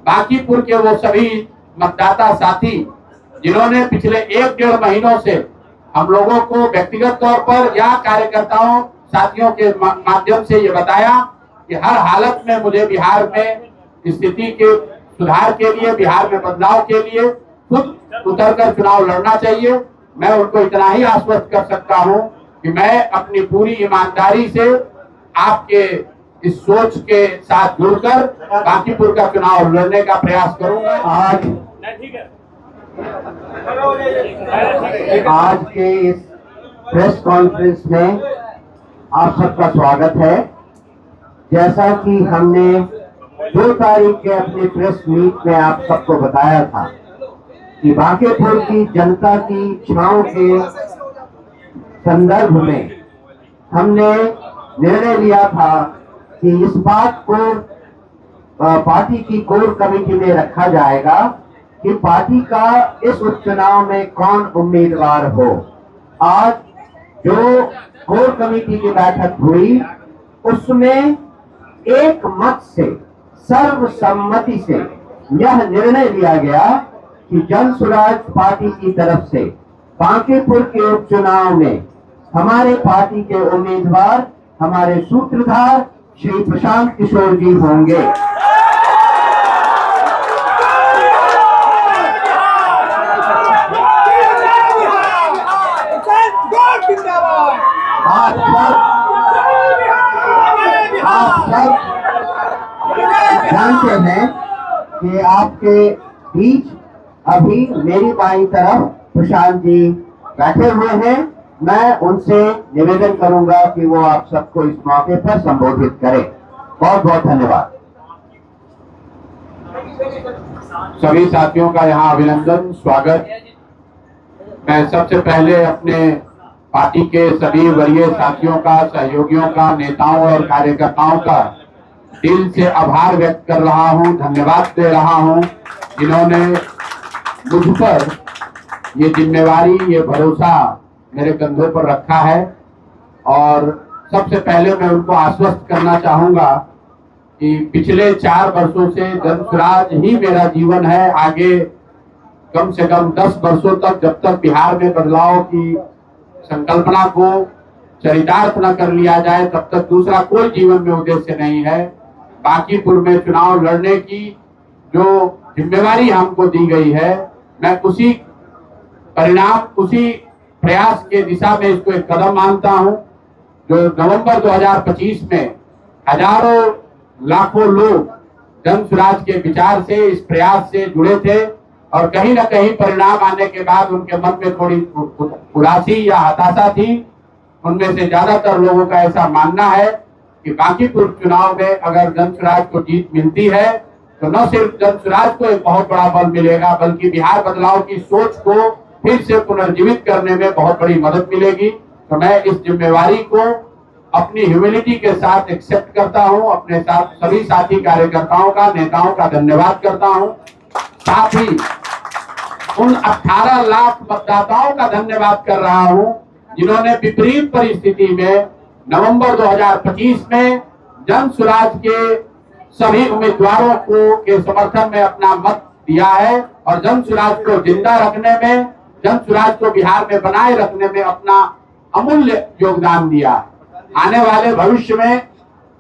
बांकीपुर के वो सभी मतदाता साथी जिन्होंने पिछले 1-1.5 महीनों से हम लोगों को व्यक्तिगत तौर पर या कार्यकर्ताओं साथियों के माध्यम से ये बताया कि हर हालत में मुझे बिहार में स्थिति के सुधार के लिए, बिहार में बदलाव के लिए खुद उतरकर चुनाव लड़ना चाहिए। मैं उनको इतना ही आश्वस्त कर सकता हूं कि मैं अपनी पूरी ईमानदारी से आपके इस सोच के साथ जुड़कर बांकीपुर का चुनाव लड़ने का प्रयास करूंगा। आज के इस प्रेस कॉन्फ्रेंस में आप सबका स्वागत है। जैसा कि हमने 2 तारीख के अपने प्रेस मीट में आप सबको बताया था कि बांकीपुर की जनता की इच्छाओं के संदर्भ में हमने निर्णय लिया था कि इस बात को पार्टी की कोर कमेटी में रखा जाएगा कि पार्टी का इस उपचुनाव में कौन उम्मीदवार हो। आज जो कोर कमेटी की बैठक हुई उसमें एक मत से, सर्वसम्मति से यह निर्णय लिया गया कि जन स्वराज पार्टी की तरफ से बांकीपुर के उपचुनाव में हमारे पार्टी के उम्मीदवार हमारे सूत्रधार श्री प्रशांत किशोर जी होंगे। आप सब जानते हैं कि आपके बीच अभी मेरी बाईं तरफ प्रशांत जी बैठे हुए हैं। मैं उनसे निवेदन करूंगा कि वो आप सबको इस मौके पर संबोधित करें। बहुत बहुत धन्यवाद। सभी साथियों का यहाँ अभिनंदन, स्वागत। मैं सबसे पहले अपने पार्टी के सभी वरीय साथियों का, सहयोगियों का, नेताओं और कार्यकर्ताओं का दिल से आभार व्यक्त कर रहा हूँ, धन्यवाद दे रहा हूँ जिन्होंने मुझ पर ये जिम्मेवारी, ये भरोसा मेरे कंधों पर रखा है। और सबसे पहले मैं उनको आश्वस्त करना चाहूंगा कि पिछले 4 वर्षों से जन स्वराज ही मेरा जीवन है। आगे कम से कम 10 वर्षों तक, जब तक बिहार में बदलाव की संकल्पना को चरितार्थ न कर लिया जाए, तब तक दूसरा कोई जीवन में उद्देश्य नहीं है। बांकीपुर में चुनाव लड़ने की जो जिम्मेवारी हमको दी गई है, मैं उसी परिणाम, उसी प्रयास के दिशा में इसको एक कदम मानता हूं। जो नवंबर 2025 में हजारों लाखों लोग जन स्वराज के विचार से, इस प्रयास से जुड़े थे और कहीं ना कहीं परिणाम आने के बाद उनके मन में थोड़ी उदासी या हताशा थी। उनमें से ज्यादातर लोगों का ऐसा मानना है कि बांकीपुर चुनाव में अगर जन स्वराज को जीत मिलती है तो न सिर्फ जन स्वराज को एक बहुत बड़ा बल मिलेगा, बल्कि बिहार बदलाव की सोच को फिर से पुनर्जीवित करने में बहुत बड़ी मदद मिलेगी। तो मैं इस जिम्मेवारी को अपनी ह्यूमिलिटी के साथ एक्सेप्ट करता हूं। अपने साथ सभी साथी कार्यकर्ताओं का, नेताओं का धन्यवाद करता हूं। साथ ही उन 18 लाख मतदाताओं का धन्यवाद कर रहा हूं जिन्होंने विपरीत परिस्थिति में नवंबर 2025 में जन स्वराज के सभी उम्मीदवारों को के समर्थन में अपना मत दिया है और जन स्वराज को जिंदा रखने में, जन स्वराज को बिहार में बनाए रखने में अपना अमूल्य योगदान दिया। आने वाले भविष्य में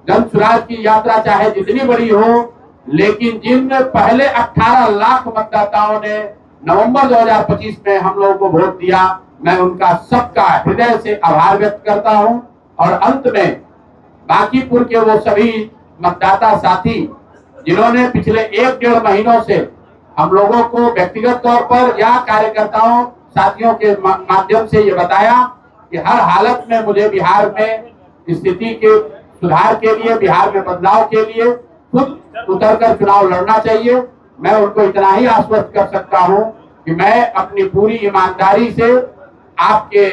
जन स्वराज की यात्रा चाहे जितनी बड़ी हो, लेकिन जिन पहले 18 लाख मतदाताओं ने नवंबर 2025 में हम लोगों को वोट दिया, मैं उनका सबका हृदय से आभार व्यक्त करता हूं। और अंत में बांकीपुर के वो सभी मतदाता साथी जिन्होंने पिछले 1-1.5 महीनों से हम लोगों को व्यक्तिगत तौर पर या कार्यकर्ताओं साथियों के माध्यम से ये बताया कि हर हालत में मुझे बिहार में स्थिति के सुधार के लिए, बिहार में बदलाव के लिए खुद उतरकर चुनाव लड़ना चाहिए। मैं उनको इतना ही आश्वस्त कर सकता हूं कि मैं अपनी पूरी ईमानदारी से आपके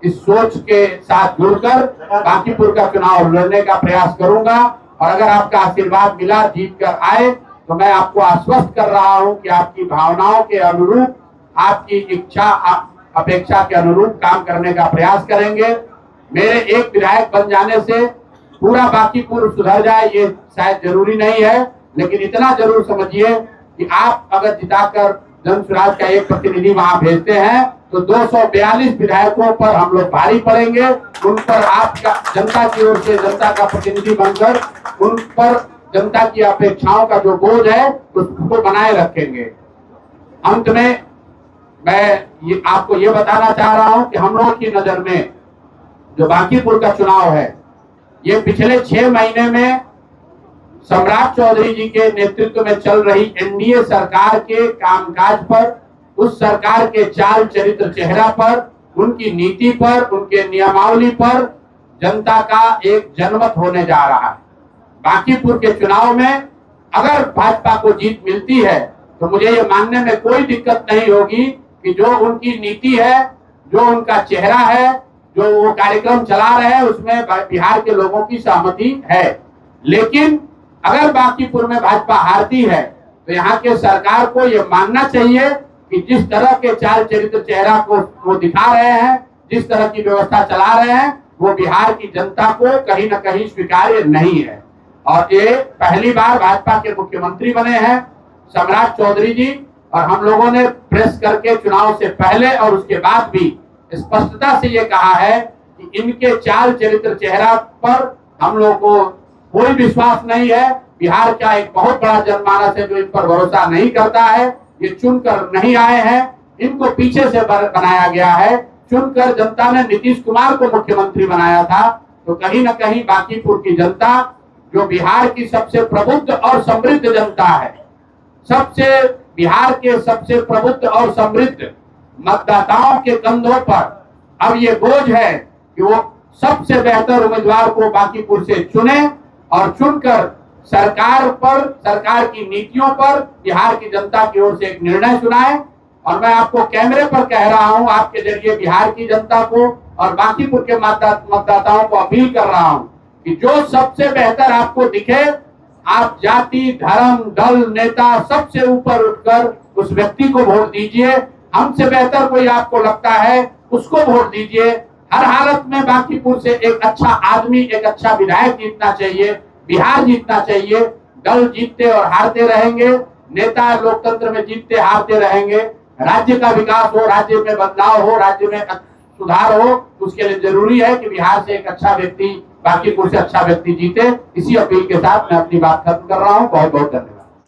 इस सोच के साथ जुड़कर बांकीपुर का चुनाव लड़ने का प्रयास करूंगा। और अगर आपका आशीर्वाद मिला, जीत कर आए, तो मैं आपको आश्वस्त कर रहा हूं कि आपकी भावनाओं के अनुरूप, आपकी इच्छा अपेक्षा के अनुरूप काम करने का प्रयास करेंगे। मेरे एक विधायक बन जाने से पूरा बांकीपुर सुधर जाए ये शायद जरूरी नहीं है, लेकिन इतना जरूर समझिए कि आप अगर जिताकर जन स्वराज का एक प्रतिनिधि वहां भेजते हैं तो 242 विधायकों पर हम लोग भारी पड़ेंगे। उन पर आपका जनता की ओर से जनता का प्रतिनिधि बनकर उन पर जनता की अपेक्षाओं का जो बोझ है उसको बनाए रखेंगे। अंत में मैं आपको ये बताना चाह रहा हूं कि हम लोगों की नजर में जो बांकीपुर का चुनाव है, ये पिछले 6 महीने में सम्राट चौधरी जी के नेतृत्व में चल रही एनडीए सरकार के कामकाज पर, उस सरकार के चाल चरित्र चेहरा पर, उनकी नीति पर, उनके नियमावली पर जनता का एक जनमत होने जा रहा है। बांकीपुर के चुनाव में अगर भाजपा को जीत मिलती है तो मुझे ये मानने में कोई दिक्कत नहीं होगी कि जो उनकी नीति है, जो उनका चेहरा है, जो वो कार्यक्रम चला रहे हैं, उसमें बिहार के लोगों की सहमति है। लेकिन अगर बांकीपुर में भाजपा हारती है तो यहाँ के सरकार को ये मानना चाहिए कि जिस तरह के चाल चरित्र चेहरा को वो दिखा रहे हैं, जिस तरह की व्यवस्था चला रहे हैं, वो बिहार की जनता को कहीं न कहीं स्वीकार्य नहीं है। और ये पहली बार भाजपा के मुख्यमंत्री बने हैं सम्राट चौधरी जी, और हम लोगों ने प्रेस करके चुनाव से पहले और उसके बाद भी स्पष्टता से ये कहा है कि इनके चाल चरित्र चेहरा पर हम लोग को कोई विश्वास नहीं है। बिहार का एक बहुत बड़ा जनमानस है जो इन पर भरोसा नहीं करता है। ये चुनकर नहीं आए हैं, इनको पीछे से बनाया गया है। चुनकर जनता ने नीतीश कुमार को मुख्यमंत्री बनाया था। तो कहीं न कहीं बांकीपुर की जनता, जो बिहार की सबसे प्रबुद्ध और समृद्ध जनता है, बिहार के सबसे प्रबुद्ध और समृद्ध मतदाताओं के कंधों पर अब ये बोझ है कि वो सबसे बेहतर उम्मीदवार को बांकीपुर से चुने और चुनकर सरकार पर, सरकार की नीतियों पर बिहार की जनता की ओर से एक निर्णय सुनाए। और मैं आपको कैमरे पर कह रहा हूं, आपके जरिए बिहार की जनता को और बांकीपुर के मतदाताओं को अपील कर रहा हूं कि जो सबसे बेहतर आपको दिखे, आप जाति, धर्म, दल, नेता सबसे ऊपर उठकर उस व्यक्ति को वोट दीजिए। हमसे बेहतर कोई आपको लगता है उसको वोट दीजिए। हर हालत में बांकीपुर से एक अच्छा आदमी, एक अच्छा विधायक जीतना चाहिए, बिहार जीतना चाहिए। दल जीतते और हारते रहेंगे, नेता लोकतंत्र में जीतते हारते रहेंगे। राज्य का विकास हो, राज्य में बदलाव हो, राज्य में सुधार हो, उसके लिए जरूरी है कि बिहार से एक अच्छा व्यक्ति, बांकीपुर से अच्छा व्यक्ति जीते। इसी अपील के साथ मैं अपनी बात खत्म कर रहा हूँ। बहुत बहुत धन्यवाद।